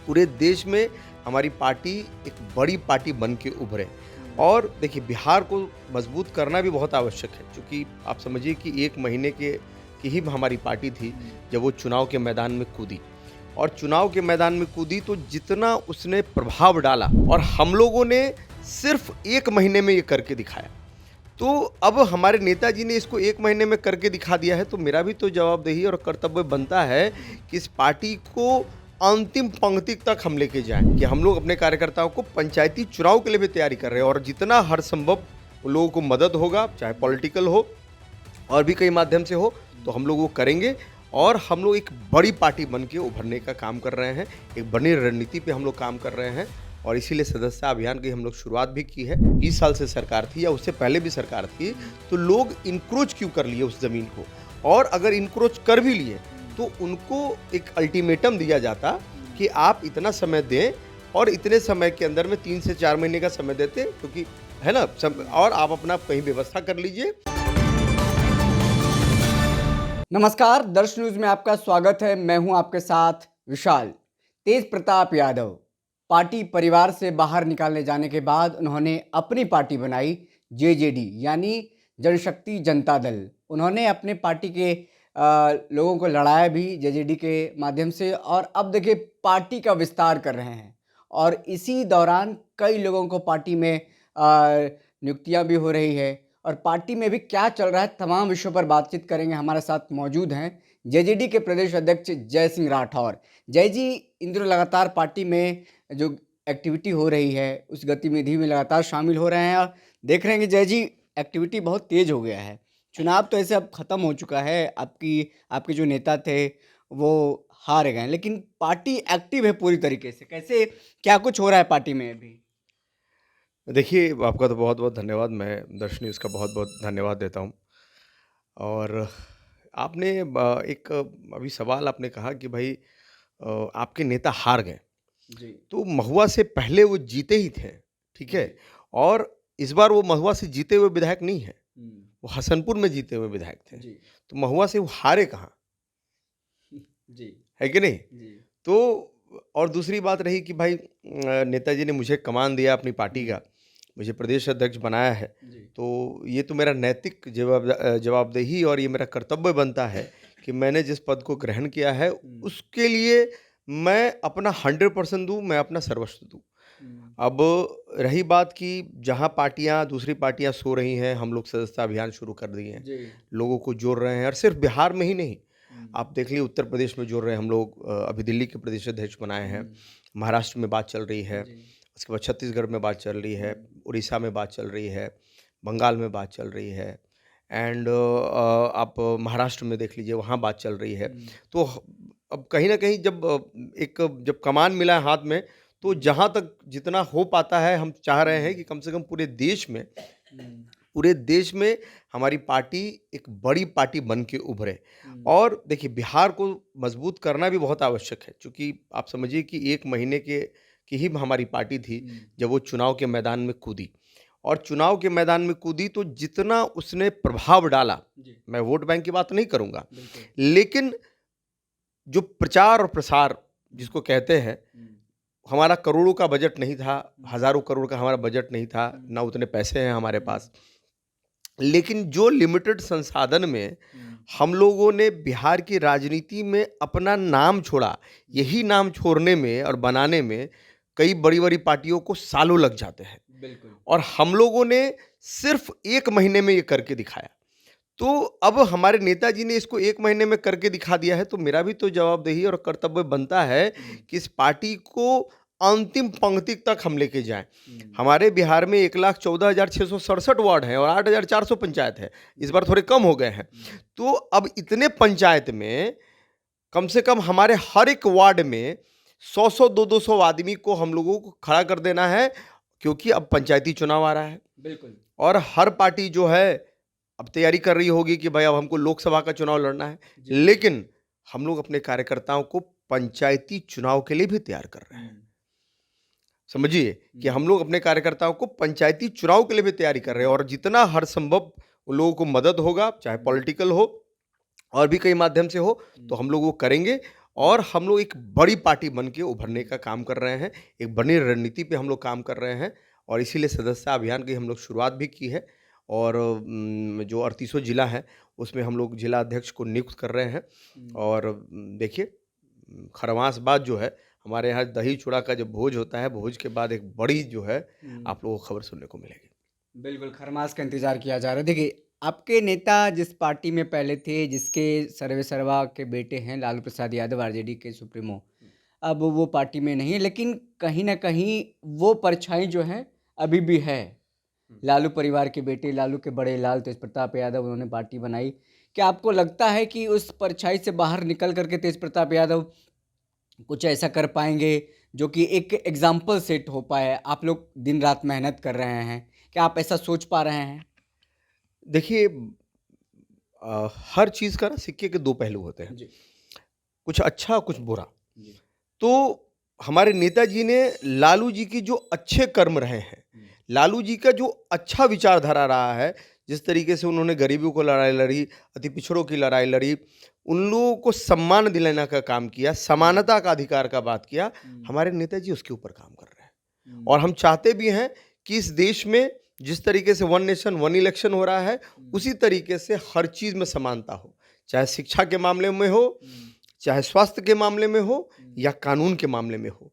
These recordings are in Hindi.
पूरे देश में हमारी पार्टी एक बड़ी पार्टी बन के उभरे। और देखिए, बिहार को मजबूत करना भी बहुत आवश्यक है, क्योंकि आप समझिए कि 1 महीने की ही हमारी पार्टी थी जब वो चुनाव के मैदान में कूदी। और चुनाव के मैदान में कूदी तो जितना उसने प्रभाव डाला, और हम लोगों ने सिर्फ 1 महीने में ये करके दिखाया। तो अब हमारे नेताजी ने इसको 1 महीने में करके दिखा दिया है, तो मेरा भी तो जवाबदेही और कर्तव्य बनता है कि इस पार्टी को अंतिम पंक्ति तक हम लेके जाएं, कि हम लोग अपने कार्यकर्ताओं को पंचायती चुनाव के लिए भी तैयारी कर रहे हैं, और जितना हर संभव लोगों को मदद होगा, चाहे पॉलिटिकल हो और भी कई माध्यम से हो, तो हम लोग वो करेंगे। और हम लोग एक बड़ी पार्टी बन के उभरने का काम कर रहे हैं, एक बड़ी रणनीति पे हम लोग काम कर रहे हैं, और इसीलिए सदस्यता अभियान की हम लोग शुरुआत भी की है। 20 साल से सरकार थी या उससे पहले भी सरकार थी, तो लोग इंक्रोच क्यों कर लिए उस ज़मीन को, और अगर इंक्रोच कर भी लिए तो उनको एक अल्टीमेटम दिया जाता कि आप इतना समय दें, और इतने समय के अंदर में 3 से 4 महीने का समय देते, क्योंकि है ना और आप अपना कहीं व्यवस्था कर लीजिए। नमस्कार, दर्श न्यूज में आपका स्वागत है। मैं हूं आपके साथ विशाल। तेज प्रताप यादव पार्टी परिवार से बाहर निकालने जाने के बाद उन्होंने अपनी पार्टी बनाई जेजेडी, यानी जनशक्ति जनता दल। उन्होंने अपने पार्टी के लोगों को लड़ाया भी जेजेडी के माध्यम से, और अब देखिए पार्टी का विस्तार कर रहे हैं। और इसी दौरान कई लोगों को पार्टी में नियुक्तियां भी हो रही है, और पार्टी में भी क्या चल रहा है, तमाम विषयों पर बातचीत करेंगे। हमारे साथ मौजूद हैं जेजेडी के प्रदेश अध्यक्ष जय सिंह राठौर। जय जी, इन दिनों लगातार पार्टी में जो एक्टिविटी हो रही है उस गतिविधि में लगातार शामिल हो रहे हैं, और देख रहे हैं कि जय जी एक्टिविटी बहुत तेज हो गया है। चुनाव तो ऐसे अब खत्म हो चुका है, आपके जो नेता थे वो हार गए, लेकिन पार्टी एक्टिव है पूरी तरीके से। कैसे क्या कुछ हो रहा है पार्टी में अभी? देखिए, आपका तो बहुत-बहुत धन्यवाद। मैं दर्श न्यूज़ का बहुत-बहुत धन्यवाद देता हूँ। और आपने एक अभी सवाल आपने कहा कि भाई आपके नेता हार गए। जी। तो महुआ से पहले वो जीते ही थे, ठीक है? और इस बार वो महुआ से जीते हुए विधायक नहीं है, वो हसनपुर में जीते हुए विधायक थे। जी। तो महुआ से वो हारे कहाँ, जी। है कि नहीं? जी। तो और दूसरी बात रही कि भाई नेताजी ने मुझे कमान दिया अपनी पार्टी का, मुझे प्रदेश अध्यक्ष बनाया है, जी। तो ये तो मेरा नैतिक जवाबदेही और ये मेरा कर्तव्य बनता है कि मैंने जिस पद को ग्रहण किया है, उसके लिए मैं अपना 100% दूँ, मैं अपना सर्वस्व दूँ। अब रही बात कि जहाँ पार्टियाँ दूसरी पार्टियाँ सो रही हैं, हम लोग सदस्यता अभियान शुरू कर दिए हैं, जी। लोगों को जोड़ रहे हैं, और सिर्फ बिहार में ही नहीं, आप देख लीजिए उत्तर प्रदेश में जोड़ रहे हैं हम लोग। अभी दिल्ली के प्रदेश अध्यक्ष बनाए हैं, महाराष्ट्र में बात चल रही है, जी। उसके बाद छत्तीसगढ़ में बात चल रही है, उड़ीसा में बात चल रही है, बंगाल में बात चल रही है, एंड आप महाराष्ट्र में देख लीजिए, वहाँ बात चल रही है। तो अब कहीं ना कहीं जब कमान मिला है हाथ में, तो जहाँ तक जितना हो पाता है, हम चाह रहे हैं कि कम से कम पूरे देश में हमारी पार्टी एक बड़ी पार्टी बन के उभरे। और देखिए, बिहार को मजबूत करना भी बहुत आवश्यक है, क्योंकि आप समझिए कि 1 महीने की ही हमारी पार्टी थी जब वो चुनाव के मैदान में कूदी। और चुनाव के मैदान में कूदी तो जितना उसने प्रभाव डाला, मैं वोट बैंक की बात नहीं करूंगा, लेकिन जो प्रचार और प्रसार जिसको कहते हैं, हमारा करोड़ों का बजट नहीं था, हज़ारों करोड़ का हमारा बजट नहीं था, ना उतने पैसे हैं हमारे पास। लेकिन जो लिमिटेड संसाधन में हम लोगों ने बिहार की राजनीति में अपना नाम छोड़ा, यही नाम छोड़ने में और बनाने में कई बड़ी-बड़ी पार्टियों को सालों लग जाते हैं। बिल्कुल। और हम लोगों ने सिर्फ 1 महीने में ये करके दिखाया। तो अब हमारे नेताजी ने इसको 1 महीने में करके दिखा दिया है, तो मेरा भी तो जवाबदेही और कर्तव्य बनता है कि इस पार्टी को अंतिम पंक्ति तक हम लेके जाएं। हमारे बिहार में 1,14,667 वार्ड हैं और 8,400 पंचायत है। इस बार थोड़े कम हो गए हैं। तो अब इतने पंचायत में कम से कम हमारे हर एक वार्ड में 100-100, 200-200 आदमी को हम लोगों को खड़ा कर देना है, क्योंकि अब पंचायती चुनाव आ रहा है। बिल्कुल। और हर पार्टी जो है अब तैयारी कर रही होगी कि भाई अब हमको लोकसभा का चुनाव लड़ना है, लेकिन हम लोग अपने कार्यकर्ताओं को पंचायती चुनाव के लिए भी तैयार कर रहे हैं। समझिए कि हम लोग अपने कार्यकर्ताओं को पंचायती चुनाव के लिए भी तैयारी कर रहे हैं, और जितना हर संभव लोगों को मदद होगा, चाहे पॉलिटिकल हो और भी कई माध्यम से हो, तो हम लोग वो करेंगे। और हम लोग एक बड़ी पार्टी बन के उभरने का काम कर रहे हैं। एक बड़ी रणनीति पे हम लोग काम कर रहे हैं और इसीलिए सदस्यता अभियान की हम लोग शुरुआत भी की है और जो 38 जिला है उसमें हम लोग जिला अध्यक्ष को नियुक्त कर रहे हैं और देखिए खरमास बाद जो है हमारे यहाँ दही चूड़ा का जब भोज होता है, भोज के बाद एक बड़ी जो है आप लोगों को खबर सुनने को मिलेगी। बिल्कुल खरमास का इंतजार किया जा रहा है। देखिए, आपके नेता जिस पार्टी में पहले थे, जिसके सर्वे सर्वा के बेटे हैं लालू प्रसाद यादव, आरजेडी के सुप्रीमो, अब वो पार्टी में नहीं है, लेकिन कहीं ना कहीं वो परछाई जो है अभी भी है। लालू परिवार के बेटे, लालू के बड़े लाल तेज प्रताप यादव, उन्होंने पार्टी बनाई। क्या आपको लगता है कि उस परछाई से बाहर निकल करके तेज प्रताप यादव कुछ ऐसा कर पाएंगे जो कि एक एग्जाम्पल सेट हो पाए? आप लोग दिन रात मेहनत कर रहे हैं, क्या आप ऐसा सोच पा रहे हैं? देखिए हर चीज़ का ना सिक्के के दो पहलू होते हैं, जी कुछ अच्छा कुछ बुरा। जी तो हमारे नेताजी ने लालू जी की जो अच्छे कर्म रहे हैं, लालू जी का जो अच्छा विचारधारा रहा है, जिस तरीके से उन्होंने गरीबों को लड़ाई लड़ी, अति पिछड़ों की लड़ाई लड़ी, उन लोगों को सम्मान दिलाने का काम किया, समानता का अधिकार का बात किया, हमारे नेताजी उसके ऊपर काम कर रहे हैं। और हम चाहते भी हैं कि इस देश में जिस तरीके से वन नेशन वन इलेक्शन हो रहा है, उसी तरीके से हर चीज़ में समानता हो, चाहे शिक्षा के मामले में हो, चाहे स्वास्थ्य के मामले में हो या कानून के मामले में हो।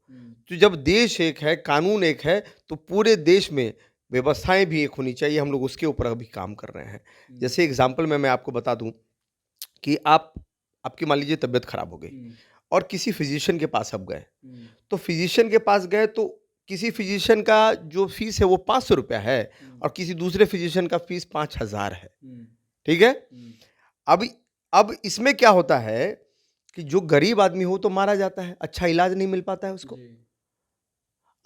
तो जब देश एक है, कानून एक है, तो पूरे देश में व्यवस्थाएं भी एक होनी चाहिए। हम लोग उसके ऊपर अभी काम कर रहे हैं। जैसे एग्जाम्पल में मैं आपको बता दूं कि आपकी मान लीजिए तबीयत खराब हो गई और किसी फिजिशियन के पास आप गए, तो फिजिशियन के पास गए तो किसी फिजिशियन का जो फीस है वो 500 रुपया है और किसी दूसरे फिजिशियन का फीस 5000 है। ठीक है। अब इसमें क्या होता है कि जो गरीब आदमी हो तो मारा जाता है, अच्छा इलाज नहीं मिल पाता है उसको।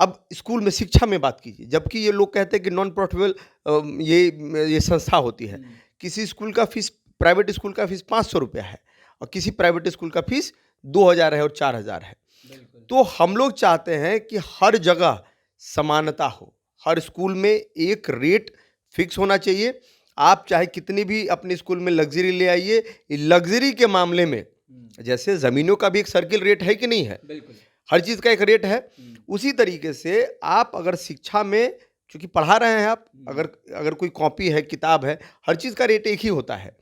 अब स्कूल में शिक्षा में बात कीजिए, जबकि ये लोग कहते हैं कि नॉन प्रॉफिटेबल ये संस्था होती है। किसी स्कूल का फीस, प्राइवेट स्कूल का फीस 500 रुपया है और किसी प्राइवेट स्कूल का फीस 2000 है और 4000 है। तो हम लोग चाहते हैं कि हर जगह समानता हो, हर स्कूल में एक रेट फिक्स होना चाहिए। आप चाहे कितनी भी अपने स्कूल में लग्जरी ले आइए, लग्जरी के मामले में जैसे जमीनों का भी एक सर्किल रेट है कि नहीं है, बिल्कुल हर चीज का एक रेट है। उसी तरीके से आप अगर शिक्षा में चूंकि पढ़ा रहे हैं आप, अगर कोई कॉपी है, किताब है, हर चीज का रेट एक ही होता है।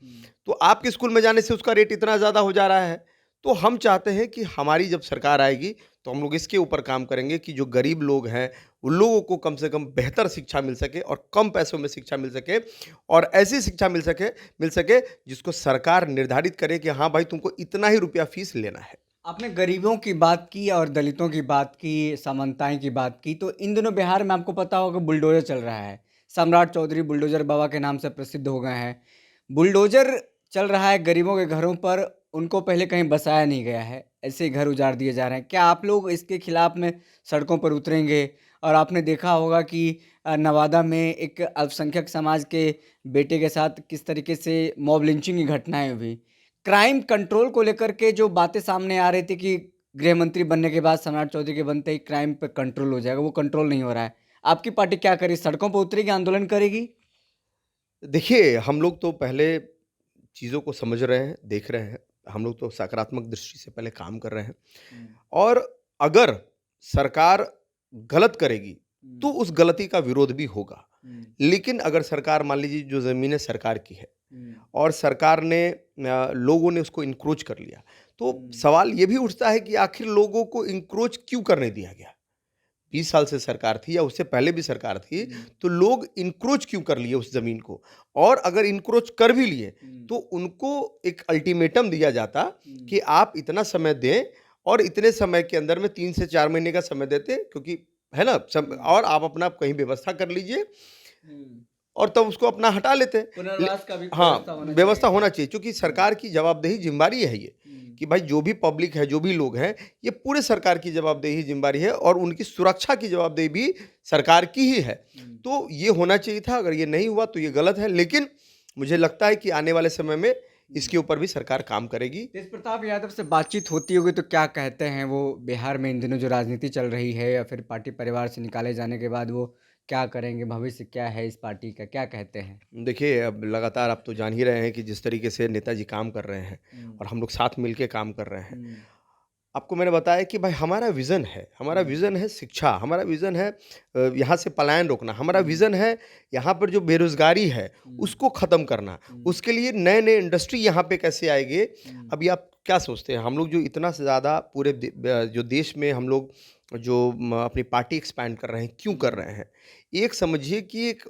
तो आपके स्कूल में जाने से उसका रेट इतना ज्यादा हो जा रहा है। तो हम चाहते हैं कि हमारी जब सरकार आएगी तो हम लोग इसके ऊपर काम करेंगे कि जो गरीब लोग हैं उन लोगों को कम से कम बेहतर शिक्षा मिल सके और कम पैसों में शिक्षा मिल सके और ऐसी शिक्षा मिल सके जिसको सरकार निर्धारित करे कि हाँ भाई तुमको इतना ही रुपया फीस लेना है। आपने गरीबों की बात की और दलितों की बात की, समानताएं की बात की, तो इन दिनों बिहार में आपको पता होगा बुलडोजर चल रहा है। सम्राट चौधरी बुलडोजर बाबा के नाम से प्रसिद्ध हो गए हैं। बुलडोजर चल रहा है गरीबों के घरों पर, उनको पहले कहीं बसाया नहीं गया है, ऐसे ही घर उजाड़ दिए जा रहे हैं। क्या आप लोग इसके खिलाफ में सड़कों पर उतरेंगे? और आपने देखा होगा कि नवादा में एक अल्पसंख्यक समाज के बेटे के साथ किस तरीके से मॉब लिंचिंग की घटनाएं हुई। क्राइम कंट्रोल को लेकर के जो बातें सामने आ रही थी कि गृह मंत्री बनने के बाद सम्राट चौधरी के बनते ही क्राइम पे कंट्रोल हो जाएगा, वो कंट्रोल नहीं हो रहा है। आपकी पार्टी क्या करेगी? सड़कों पर उतरेगी, आंदोलन करेगी? देखिए हम लोग तो पहले चीज़ों को समझ रहे हैं, देख रहे हैं। हम लोग तो सकारात्मक दृष्टि से पहले काम कर रहे हैं और अगर सरकार गलत करेगी तो उस गलती का विरोध भी होगा। लेकिन अगर सरकार मान लीजिए जो ज़मीनें सरकार की है और सरकार ने लोगों ने उसको इंक्रोच कर लिया, तो सवाल ये भी उठता है कि आखिर लोगों को इंक्रोच क्यों करने दिया गया? 20 साल से सरकार थी या उससे पहले भी सरकार थी, तो लोग इंक्रोच क्यों कर लिए उस जमीन को? और अगर इंक्रोच कर भी लिए तो उनको एक अल्टीमेटम दिया जाता कि आप इतना समय दें और इतने समय के अंदर में 3 से 4 महीने का समय देते, क्योंकि है ना और आप अपना कहीं व्यवस्था कर लीजिए और तब उसको अपना हटा लेते। पुनर्वास का भी हाँ, व्यवस्था होना चाहिए, क्योंकि सरकार की जवाबदेही जिम्मेदारी है ये कि भाई जो भी पब्लिक है, जो भी लोग हैं, ये पूरे सरकार की जवाबदेही जिम्मेदारी है और उनकी सुरक्षा की जवाबदेही भी सरकार की ही है। तो ये होना चाहिए था। अगर ये नहीं हुआ तो ये गलत है, लेकिन मुझे लगता है कि आने वाले समय में इसके ऊपर भी सरकार काम करेगी। तेज प्रताप यादव से बातचीत होती होगी तो क्या कहते हैं वो? बिहार में इन दिनों जो राजनीति चल रही है या फिर पार्टी परिवार से निकाले जाने के बाद वो क्या करेंगे, भविष्य क्या है इस पार्टी का, क्या कहते हैं? देखिए अब लगातार आप तो जान ही रहे हैं कि जिस तरीके से नेताजी काम कर रहे हैं और हम लोग साथ मिल के काम कर रहे हैं। आपको मैंने बताया कि भाई हमारा विज़न है शिक्षा, हमारा विज़न है यहाँ से पलायन रोकना, हमारा विज़न है यहाँ पर जो बेरोज़गारी है, उसको ख़त्म करना। उसके लिए नए-नए इंडस्ट्री यहाँ पे कैसे आएँगे, अभी आप क्या सोचते हैं? हम लोग जो इतना से ज़्यादा पूरे जो देश में हम लोग जो अपनी पार्टी एक्सपैंड कर रहे हैं, क्यों कर रहे हैं? एक समझिए कि एक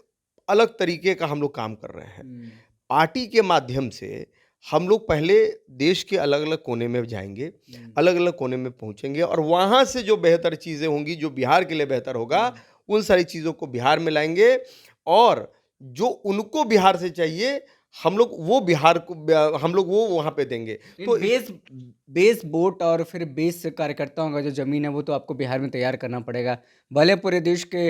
अलग तरीके का हम लोग काम कर रहे हैं। पार्टी के माध्यम से हम लोग पहले देश के अलग-अलग कोने में जाएँगे, अलग-अलग कोने में पहुँचेंगे और वहाँ से जो बेहतर चीज़ें होंगी, जो बिहार के लिए बेहतर होगा, उन सारी चीज़ों को बिहार में लाएँगे और जो उनको बिहार से चाहिए, हम लोग वो वहाँ पे देंगे। तो तो बेस वोट और फिर बेस कार्यकर्ताओं का जो ज़मीन है वो तो आपको बिहार में तैयार करना पड़ेगा। भले पूरे देश के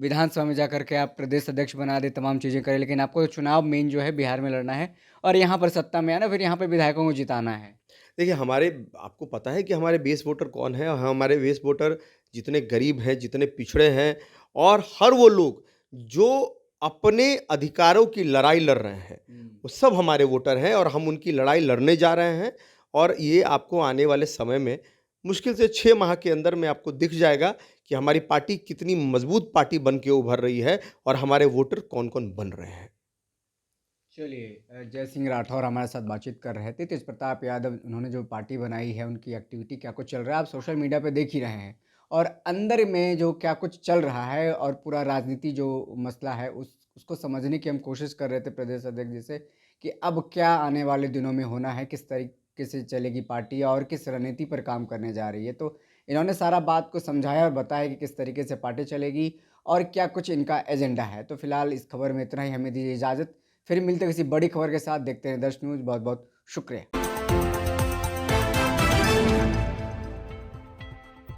विधानसभा में जाकर के आप प्रदेश अध्यक्ष बना दें, तमाम चीज़ें करें, लेकिन आपको चुनाव मेन जो है बिहार में लड़ना है और यहाँ पर सत्ता में आना, फिर यहाँ पे विधायकों को जिताना है। देखिए आपको पता है कि हमारे बेस वोटर कौन हैं और हमारे बेस वोटर जितने गरीब हैं, जितने पिछड़े हैं और हर वो लोग जो अपने अधिकारों की लड़ाई लड़ रहे हैं, वो सब हमारे वोटर हैं और हम उनकी लड़ाई लड़ने जा रहे हैं और ये आपको आने वाले समय में मुश्किल से 6 माह के अंदर में आपको दिख जाएगा कि हमारी पार्टी कितनी मजबूत पार्टी बन के उभर रही है और हमारे वोटर कौन-कौन बन रहे हैं। चलिए जय सिंह राठौर हमारे साथ बातचीत कर रहे थे। तेज प्रताप यादव उन्होंने जो पार्टी बनाई है, उनकी एक्टिविटी क्या कुछ चल रहा है, आप सोशल मीडिया पे देख ही रहे हैं और अंदर में जो क्या कुछ चल रहा है और पूरा राजनीति जो मसला है उसको समझने की हम कोशिश कर रहे थे प्रदेश अध्यक्ष जी से कि अब क्या आने वाले दिनों में होना है, किस तरीके से चलेगी पार्टी और किस रणनीति पर काम करने जा रही है। तो इन्होंने सारा बात को समझाया और बताया कि किस तरीके से पार्टी चलेगी और क्या कुछ इनका एजेंडा है। तो फिलहाल इस खबर में इतना ही, हमें दीजिए इजाज़त। फिर मिलते हैं किसी बड़ी खबर के साथ। देखते हैं दर्श न्यूज़। बहुत बहुत शुक्रिया।